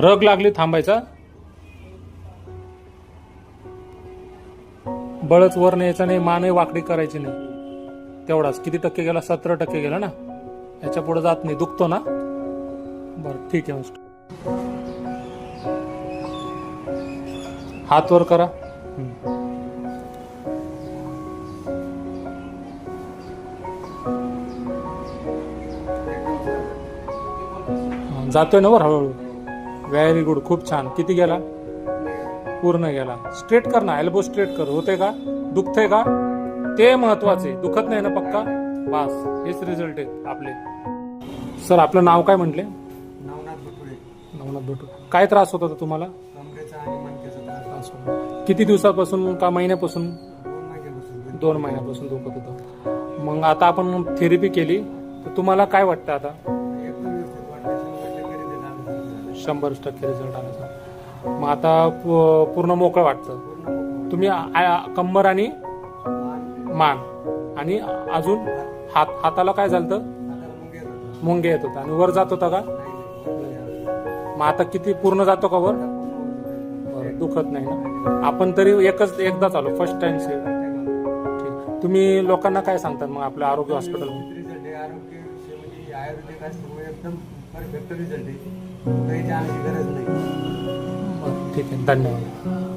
रग लागली थांबायचा. बळच वर न्यायचा नाही, मानही वाकडी करायची नाही. तेवढाच. किती टक्के गेला? 17% गेला ना. याच्या पुढे जात नाही. दुखतो ना? बरं ठीक आहे. हात वर करा. जातोय ना वर हळूहळू. Very good. खूप छान. किती गेला? पूर्ण गेला. स्ट्रेट कर ना. एल्बो स्ट्रेट कर. होते का? दुखतंय का? ते महत्वाचे. दुखत नाही ना पक्का? बस हेच रिझल्ट आहेत आपले. सर आपलं नाव काय म्हटले? नवनाथ भटुळे. नवनाथ भटुळे. काय त्रास होता तुम्हाला? कमरेचा आणि मणक्याचा त्रास. किती दिवसापासून का महिन्यापासून? 2 महिन्यापासून. 2 महिन्यापासून दुखत होतं. मग आता आपण थेरपी केली तर तुम्हाला काय वाटतं आता? एकदम व्यवस्थित वाटतं. 100% रिझल्ट आला. मग आता पूर्ण मोकळं वाटतं. तुम्ही कंबर आणि मान आणि अजून हाताला काय झालं? मुंगे येत होता. आणि वर जात होता का? मग आता किती पूर्ण जातो का वर? दुखत नाही ना. आपण तरी एकदा चालू फर्स्ट टाइम. ठीक. तुम्ही लोकांना काय सांगतात मग आपल्या आरोग्य हॉस्पिटल? आयुर्वेदिक असल्यामुळे एकदम परफेक्ट रिझल्ट आहे. काही जाण्याची गरज नाही. ठीक आहे. धन्यवाद.